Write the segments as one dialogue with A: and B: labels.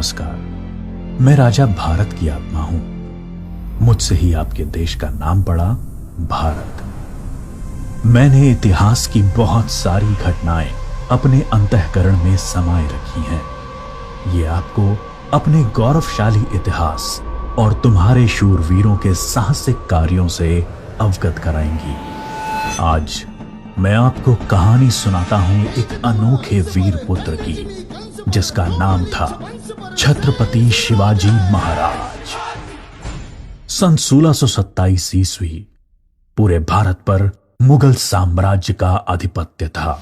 A: नमस्कार। मैं राजा भारत की आत्मा हूं। मुझसे ही आपके देश का नाम पड़ा भारत। मैंने इतिहास की बहुत सारी घटनाएं अपने अंतःकरण में समाये रखी हैं। ये आपको अपने गौरवशाली इतिहास और तुम्हारे शूरवीरों के साहसिक कार्यों से अवगत कराएंगी। आज मैं आपको कहानी सुनाता हूं एक अनोखे वीर पुत्र की, जिसका नाम था छत्रपति शिवाजी महाराज। सन 1627 ईस्वी पूरे भारत पर मुगल साम्राज्य का आधिपत्य था।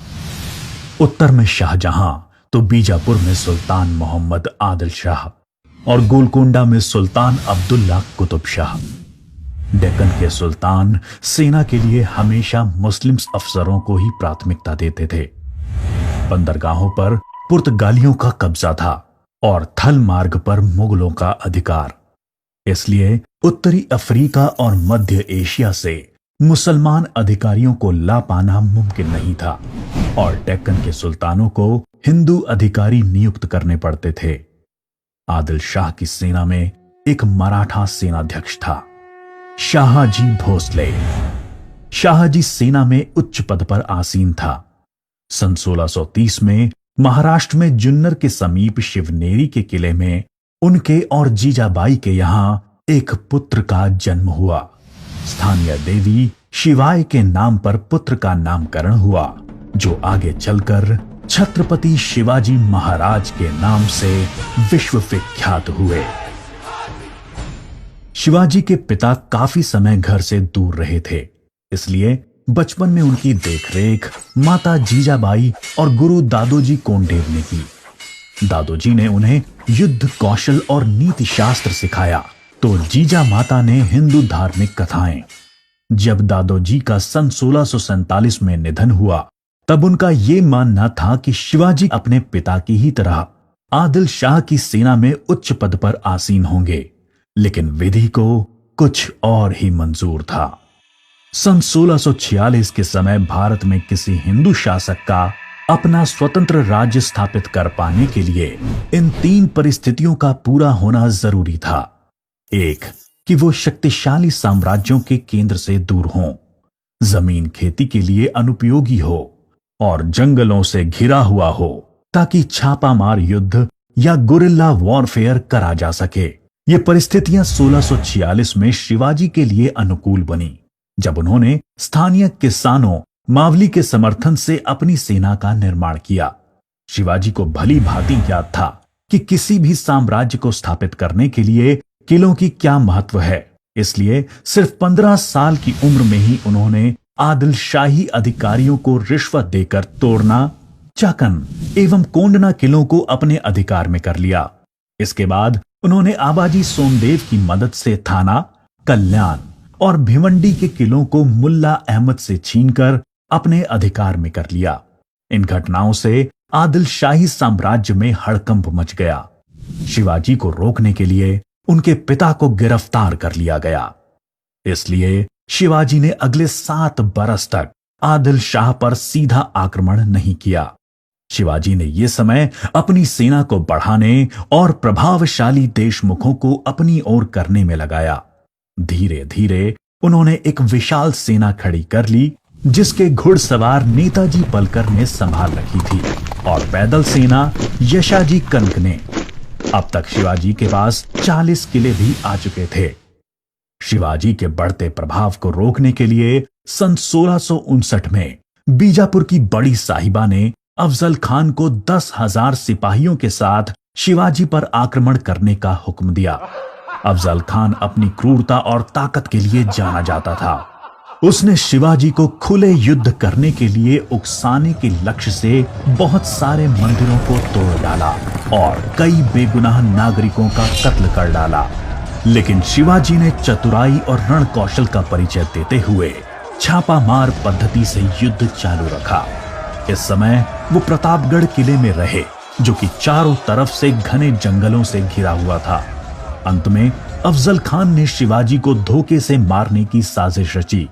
A: उत्तर में शाहजहां तो बीजापुर में सुल्तान मोहम्मद आदिल शाह और गोलकोंडा में सुल्तान अब्दुल्ला कुतुब शाह। डेक्कन के सुल्तान सेना के लिए हमेशा मुस्लिम अफसरों को ही प्राथमिकता देते थे। बंदरगाहों पर पुर्तगालियों का कब्जा था और थल मार्ग पर मुगलों का अधिकार। इसलिए उत्तरी अफ्रीका और मध्य एशिया से मुसलमान अधिकारियों को ला पाना मुमकिन नहीं था और डेक्कन के सुल्तानों को हिंदू अधिकारी नियुक्त करने पड़ते थे। आदिल शाह की सेना में एक मराठा सेनाध्यक्ष था, शाहजी भोसले। शाहजी सेना में उच्च पद पर आसीन था। सन 1630 में महाराष्ट्र में जुन्नर के समीप शिवनेरी के किले में उनके और जीजाबाई के यहां एक पुत्र का जन्म हुआ। स्थानीय देवी शिवाय के नाम पर पुत्र का नामकरण हुआ, जो आगे चलकर छत्रपति शिवाजी महाराज के नाम से विश्व विख्यात हुए। शिवाजी के पिता काफी समय घर से दूर रहे थे, इसलिए बचपन में उनकी देखरेख माता जीजाबाई और गुरु दादोजी कोंडेव ने की। दादोजी ने उन्हें युद्ध कौशल और नीति शास्त्र सिखाया, तो जीजा माता ने हिंदू धार्मिक कथाएं। जब दादोजी का सन 1647 में निधन हुआ, तब उनका यह मानना था कि शिवाजी अपने पिता की ही तरह आदिल शाह की सेना में उच्च पद पर आसीन होंगे, लेकिन विधि को कुछ और ही मंजूर था। सन 1646 के समय भारत में किसी हिंदू शासक का अपना स्वतंत्र राज्य स्थापित कर पाने के लिए इन तीन परिस्थितियों का पूरा होना जरूरी था। एक, कि वो शक्तिशाली साम्राज्यों के केंद्र से दूर हों, जमीन खेती के लिए अनुपयोगी हो और जंगलों से घिरा हुआ हो, ताकि छापामार युद्ध या गुरिल्ला वॉरफेयर करा जा सके। ये परिस्थितियां 1646 में शिवाजी के लिए अनुकूल बनी, जब उन्होंने स्थानीय किसानों मावली के समर्थन से अपनी सेना का निर्माण किया। शिवाजी को भली भांति याद था कि किसी भी साम्राज्य को स्थापित करने के लिए किलों की क्या महत्व है, इसलिए सिर्फ 15 साल की उम्र में ही उन्होंने आदिल शाही अधिकारियों को रिश्वत देकर तोड़ना, चाकन एवं कोंडना किलों को अपने अधिकार में कर लिया। इसके बाद उन्होंने आबाजी सोमदेव की मदद से थाना, कल्याण और भिवंडी के किलों को मुल्ला अहमद से छीनकर अपने अधिकार में कर लिया। इन घटनाओं से आदिल शाही साम्राज्य में हड़कंप मच गया। शिवाजी को रोकने के लिए उनके पिता को गिरफ्तार कर लिया गया। इसलिए शिवाजी ने अगले 7 बरस तक आदिल शाह पर सीधा आक्रमण नहीं किया। शिवाजी ने यह समय अपनी सेना को बढ़ाने और प्रभावशाली देशमुखों को अपनी ओर करने में लगाया। धीरे धीरे उन्होंने एक विशाल सेना खड़ी कर ली, जिसके घुड़सवार नेताजी पलकर ने संभाल रखी थी और पैदल सेना यशाजी कनक ने। अब तक शिवाजी के पास 40 किले भी आ चुके थे। शिवाजी के बढ़ते प्रभाव को रोकने के लिए सन 1659 में बीजापुर की बड़ी साहिबा ने अफजल खान को 10,000 सिपाहियों के साथ शिवाजी पर आक्रमण करने का हुक्म दिया। अफजल खान अपनी क्रूरता और ताकत के लिए जाना जाता था। उसने शिवाजी को खुले युद्ध करने के लिए उकसाने के लक्ष्य से बहुत सारे मंदिरों को तोड़ डाला और कई बेगुनाह नागरिकों का कत्ल कर डाला। लेकिन शिवाजी ने चतुराई और रण कौशल का परिचय देते हुए छापामार पद्धति से युद्ध चालू रखा। इस समय वो प्रतापगढ़ किले में रहे, जो कि चारों तरफ से घने जंगलों से घिरा हुआ था। अंत में अफजल खान ने शिवाजी को धोखे से मारने की साजिश रची।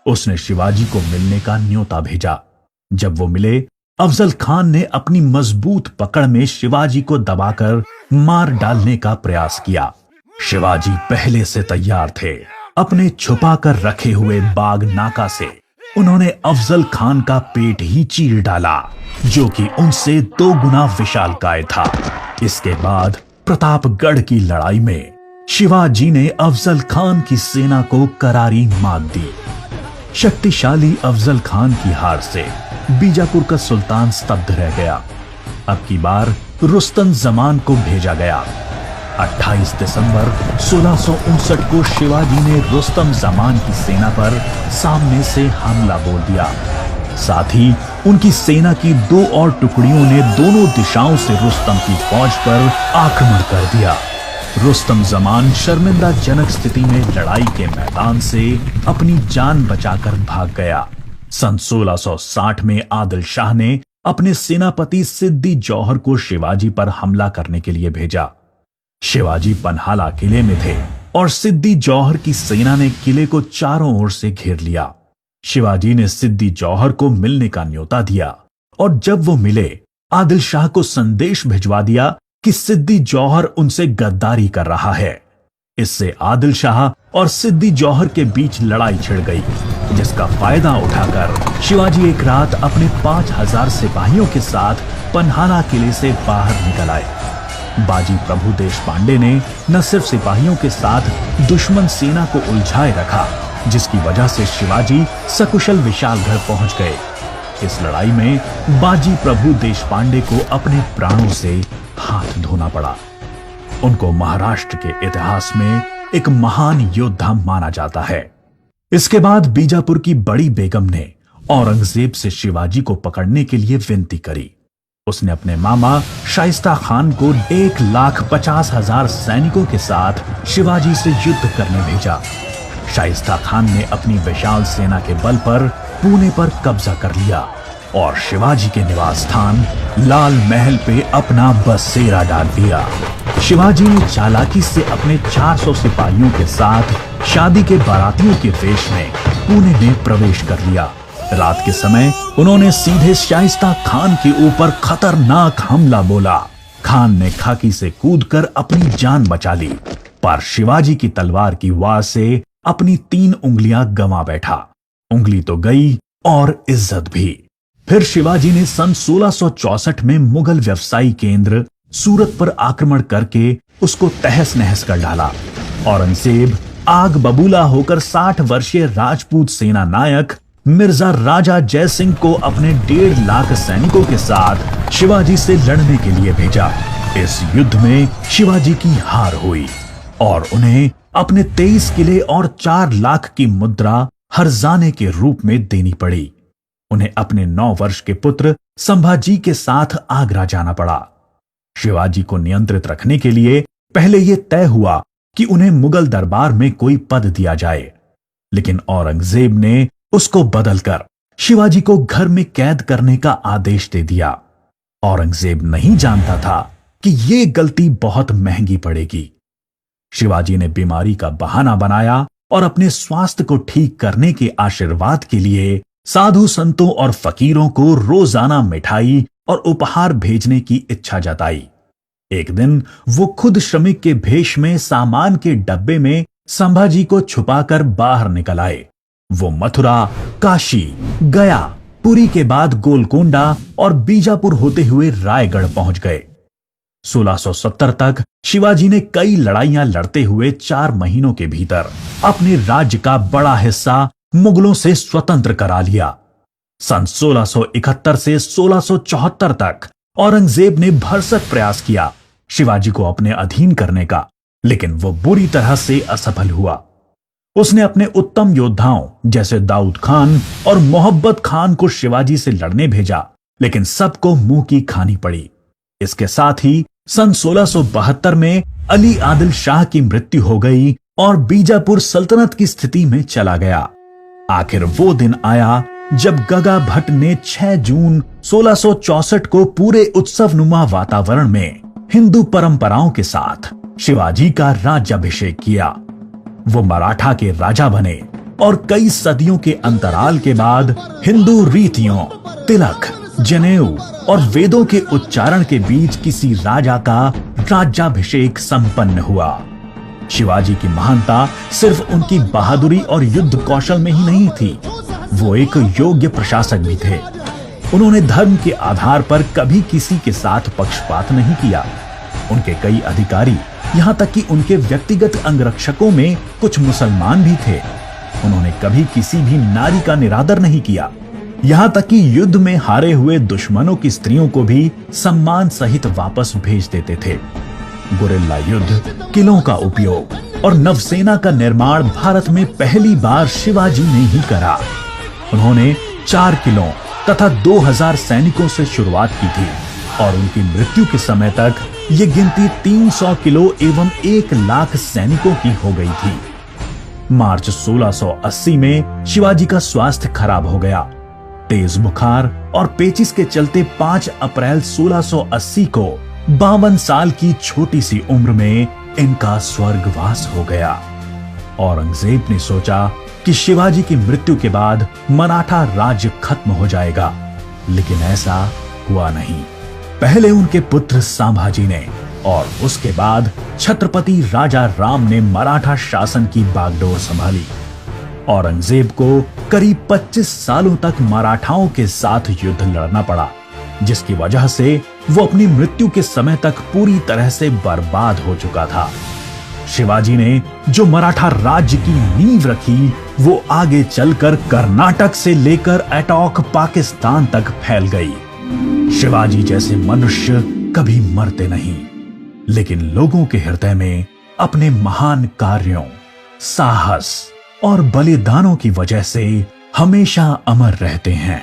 A: उसने शिवाजी को मिलने का न्योता भेजा। जब वो मिले, अफजल खान ने अपनी मजबूत पकड़ में शिवाजी को दबाकर मार डालने का प्रयास किया। शिवाजी पहले से तैयार थे। अपने छुपाकर रखे हुए बाग नाका से उन्होंने अफजल खान का पेट ही चीर डाला, जो कि उनसे 2 गुना विशालकाय था। इसके बाद प्रतापगढ़ की लड़ाई में शिवाजी ने अफजल खान की सेना को करारी मात दी। शक्तिशाली अफजल खान की हार से बीजापुर का सुल्तान स्तब्ध रह गया। अब की बार रुस्तम जमान को भेजा गया। 28 दिसंबर 1659 को शिवाजी ने रुस्तम जमान की सेना पर सामने से हमला बोल दिया। साथ ही उनकी सेना की 2 और टुकड़ियों ने दोनों दिशाओं से रुस्तम की फौज पर आक्रमण कर दिया। रुस्तम जमान शर्मिंदाजनक स्थिति में लड़ाई के मैदान से अपनी जान बचाकर भाग गया। सन 1660 में आदिल शाह ने अपने सेनापति सिद्दी जौहर को शिवाजी पर हमला करने के लिए भेजा। शिवाजी पन्हाला किले में थे और सिद्दी जौहर की सेना ने किले को चारों ओर से घेर लिया। शिवाजी ने सिद्दी जौहर को मिलने का न्योता दिया और जब वो मिले, आदिल शाह को संदेश भिजवा दिया कि सिद्दी जौहर उनसे गद्दारी कर रहा है। इससे आदिल शाह और सिद्दी जौहर के बीच लड़ाई छिड़ गई, जिसका फायदा उठाकर शिवाजी एक रात अपने 5000 सिपाहियों के साथ पन्हाला किले से बाहर निकल आए। बाजी प्रभु देशपांडे ने न सिर्फ सिपाहियों के साथ दुश्मन सेना को उलझाए रखा, जिसकी वजह से शिवाजी सकुशल विशालगढ़ पहुंच गए। इस लड़ाई में बाजी प्रभु देशपांडे को अपने प्राणों से हाथ धोना पड़ा। उनको महाराष्ट्र के इतिहास में एक महान योद्धा माना जाता है। इसके बाद बीजापुर की बड़ी बेगम ने औरंगजेब से शिवाजी को पकड़ने के लिए विनती करी। उसने अपने मामा शाइस्ता खान को 1,50,000 सैनिकों के साथ शिवाजी से युद्ध करने भेजा। शाइस्ता खान ने अपनी विशाल सेना के बल पर पुणे पर कब्जा कर लिया और शिवाजी के निवास स्थान लाल महल पे अपना बसेरा डाल दिया। शिवाजी ने चालाकी से अपने 400 सिपाहियों के साथ शादी के बारातियों के वेश में पुणे में प्रवेश कर लिया। रात के समय उन्होंने सीधे शाइस्ता खान के ऊपर खतरनाक हमला बोला। खान ने खाकी से कूदकर अपनी जान बचा ली, पर शिवाजी की तलवार की वार से अपनी 3 उंगलियां गंवा बैठा। उंगली तो गई और इज्जत भी। फिर शिवाजी ने सन 1664 में मुगल व्यवसायी केंद्र सूरत पर आक्रमण करके उसको तहस नहस कर डाला। औरंगजेब आग बबूला होकर 60 वर्षीय राजपूत सेना नायक मिर्जा राजा जय सिंह को अपने 1.5 लाख सैनिकों के साथ शिवाजी से लड़ने के लिए भेजा। इस युद्ध में शिवाजी की हार हुई और उन्हें अपने 23 किले और 4 लाख की मुद्रा हर्जाने के रूप में देनी पड़ी। उन्हें अपने 9 वर्ष के पुत्र संभाजी के साथ आगरा जाना पड़ा। शिवाजी को नियंत्रित रखने के लिए पहले यह तय हुआ कि उन्हें मुगल दरबार में कोई पद दिया जाए, लेकिन औरंगजेब ने उसको बदलकर शिवाजी को घर में कैद करने का आदेश दे दिया। औरंगजेब नहीं जानता था कि यह गलती बहुत महंगी पड़ेगी। शिवाजी ने बीमारी का बहाना बनाया और अपने स्वास्थ्य को ठीक करने के आशीर्वाद के लिए साधु संतों और फकीरों को रोजाना मिठाई और उपहार भेजने की इच्छा जताई। एक दिन वो खुद श्रमिक के भेष में सामान के डब्बे में संभाजी को छुपाकर बाहर निकल आए। वो मथुरा, काशी, गया, पुरी के बाद गोलकोंडा और बीजापुर होते हुए रायगढ़ पहुंच गए। 1670 तक शिवाजी ने कई लड़ाइयां लड़ते हुए 4 महीनों के भीतर अपने राज्य का बड़ा हिस्सा मुगलों से स्वतंत्र करा लिया। सन 1671 से 1674 तक औरंगजेब ने भरसक प्रयास किया शिवाजी को अपने अधीन करने का, लेकिन वो बुरी तरह से असफल हुआ। उसने अपने उत्तम योद्धाओं जैसे दाऊद खान और मोहब्बत खान को शिवाजी से लड़ने भेजा, लेकिन सबको मुंह की खानी पड़ी। इसके साथ ही सन 1672 में अली आदिल शाह की मृत्यु हो गई और बीजापुर सल्तनत की स्थिति में चला गया। आखिर वो दिन आया जब गगा भट्ट ने 6 जून 1664 को पूरे उत्सवनुमा वातावरण में हिंदू परंपराओं के साथ शिवाजी का राज्याभिषेक किया। वो मराठा के राजा बने और कई सदियों के अंतराल के बाद हिंदू रीतियों, तिलक, जनेऊ और वेदों के उच्चारण के बीच किसी राजा का राज्याभिषेक संपन्न हुआ। शिवाजी की महानता सिर्फ उनकी बहादुरी और युद्ध कौशल में ही नहीं थी, वो एक योग्य प्रशासक भी थे। उन्होंने धर्म के आधार पर कभी किसी के साथ पक्षपात नहीं किया। उनके कई अधिकारी, यहां तक कि उनके व्यक्तिगत अंगरक्षकों में कुछ मुसलमान भी थे। उन्होंने कभी किसी भी नारी का निरादर नहीं किया, यहां तक कि युद्ध में हारे हुए दुश्मनों की स्त्रियों को भी सम्मान सहित वापस भेज देते थे। गुरिल्ला युद्ध, किलों का उपयोग और नवसेना का निर्माण भारत में पहली बार शिवाजी ने ही करा। उन्होंने 4 किलों तथा 2000 सैनिकों से शुरुआत की थी और उनकी मृत्यु के समय तक ये गिनती 300 किलो एवं 1 लाख सैनिकों की हो गई थी। मार्च 1680 में शिवाजी का स्वास्थ्य खराब हो गया। तेज बुखार और पेचिस के चलते 5 अप्रैल 1680 को 52 साल की छोटी सी उम्र में इनका स्वर्गवास हो गया। औरंगजेब ने सोचा कि शिवाजी की मृत्यु के बाद मराठा राज्य खत्म हो जाएगा, लेकिन ऐसा हुआ नहीं। पहले उनके पुत्र संभाजी ने और उसके बाद छत्रपति राजा राम ने मराठा शासन की बागडोर संभाली। औरंगजेब को करीब 25 सालों तक मराठाओं के साथ युद्ध लड़ना पड़ा, जिसकी वजह से वो अपनी मृत्यु के समय तक पूरी तरह से बर्बाद हो चुका था। शिवाजी ने जो मराठा राज्य की नींव रखी, वो आगे चलकर कर्नाटक से लेकर अटॉक पाकिस्तान तक फैल गई। शिवाजी जैसे मनुष्य कभी मरते नहीं, लेकिन लोगों के हृदय में अपने महान कार्यों, साहस और बलिदानों की वजह से हमेशा अमर रहते हैं।